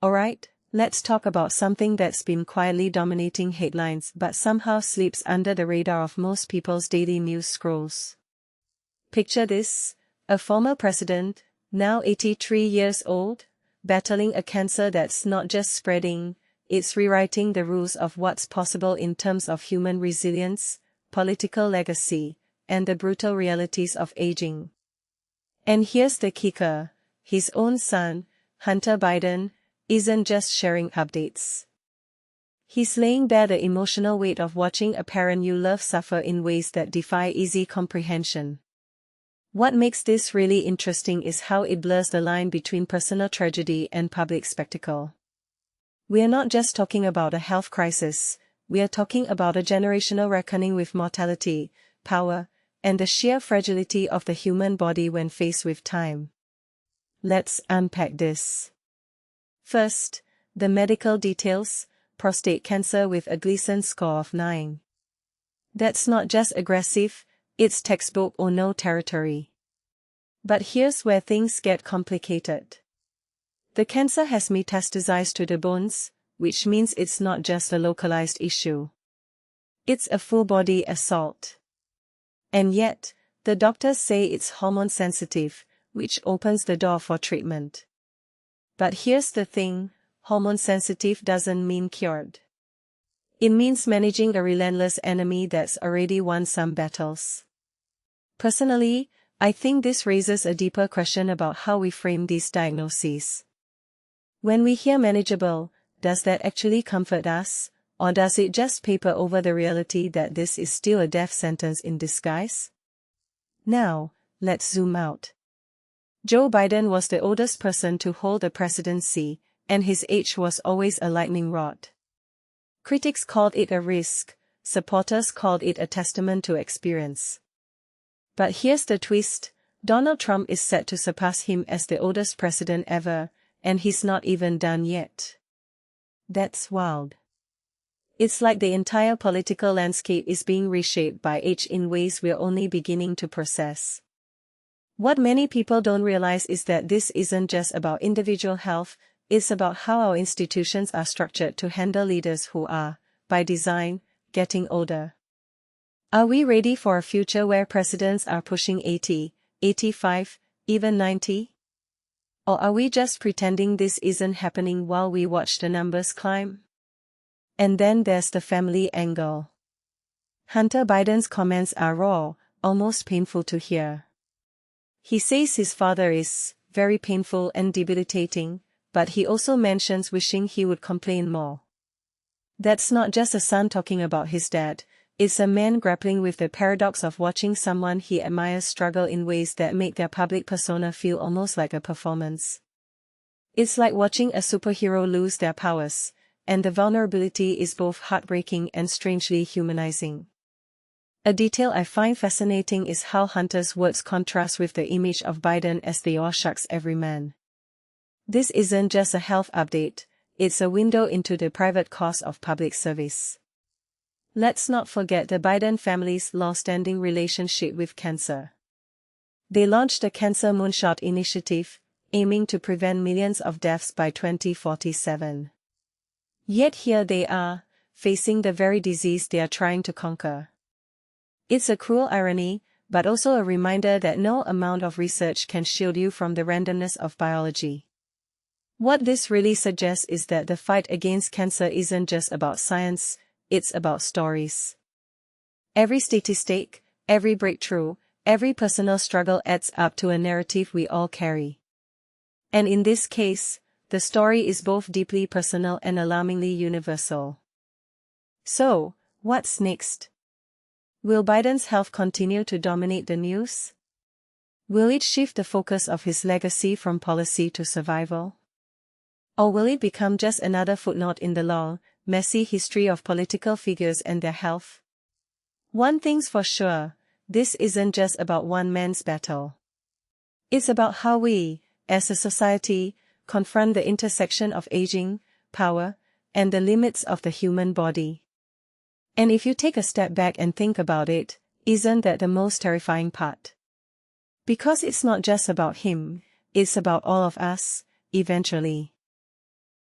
Alright, let's talk about something that's been quietly dominating headlines but somehow slips under the radar of most people's daily news scrolls. Picture this, a former president, now 83 years old, battling a cancer that's not just spreading, it's rewriting the rules of what's possible in terms of human resilience, political legacy, and the brutal realities of aging. And here's the kicker, his own son, Hunter Biden, isn't just sharing updates. He's laying bare the emotional weight of watching a parent you love suffer in ways that defy easy comprehension. What makes this really interesting is how it blurs the line between personal tragedy and public spectacle. We're not just talking about a health crisis, we're talking about a generational reckoning with mortality, power, and the sheer fragility of the human body when faced with time. Let's unpack this. First, the medical details: prostate cancer with a Gleason score of 9. That's not just aggressive, it's textbook or no territory. But here's where things get complicated. The cancer has metastasized to the bones, which means it's not just a localized issue. It's a full-body assault. And yet, the doctors say it's hormone-sensitive, which opens the door for treatment. But here's the thing, hormone-sensitive doesn't mean cured. It means managing a relentless enemy that's already won some battles. Personally, I think this raises a deeper question about how we frame these diagnoses. When we hear manageable, does that actually comfort us, or does it just paper over the reality that this is still a death sentence in disguise? Now, let's zoom out. Joe Biden was the oldest person to hold the presidency, and his age was always a lightning rod. Critics called it a risk, supporters called it a testament to experience. But here's the twist, Donald Trump is set to surpass him as the oldest president ever, and he's not even done yet. That's wild. It's like the entire political landscape is being reshaped by age in ways we're only beginning to process. What many people don't realize is that this isn't just about individual health, it's about how our institutions are structured to handle leaders who are, by design, getting older. Are we ready for a future where presidents are pushing 80, 85, even 90? Or are we just pretending this isn't happening while we watch the numbers climb? And then there's the family angle. Hunter Biden's comments are raw, almost painful to hear. He says his father is very painful and debilitating, but he also mentions wishing he would complain more. That's not just a son talking about his dad, it's a man grappling with the paradox of watching someone he admires struggle in ways that make their public persona feel almost like a performance. It's like watching a superhero lose their powers, and the vulnerability is both heartbreaking and strangely humanizing. A detail I find fascinating is how Hunter's words contrast with the image of Biden as the "oh shucks everyman." This isn't just a health update, it's a window into the private cost of public service. Let's not forget the Biden family's long-standing relationship with cancer. They launched the Cancer Moonshot initiative, aiming to prevent millions of deaths by 2047. Yet here they are, facing the very disease they are trying to conquer. It's a cruel irony, but also a reminder that no amount of research can shield you from the randomness of biology. What this really suggests is that the fight against cancer isn't just about science, it's about stories. Every statistic, every breakthrough, every personal struggle adds up to a narrative we all carry. And in this case, the story is both deeply personal and alarmingly universal. So, what's next? Will Biden's health continue to dominate the news? Will it shift the focus of his legacy from policy to survival? Or will it become just another footnote in the long, messy history of political figures and their health? One thing's for sure, this isn't just about one man's battle. It's about how we, as a society, confront the intersection of aging, power, and the limits of the human body. And if you take a step back and think about it, isn't that the most terrifying part? Because it's not just about him, it's about all of us, eventually.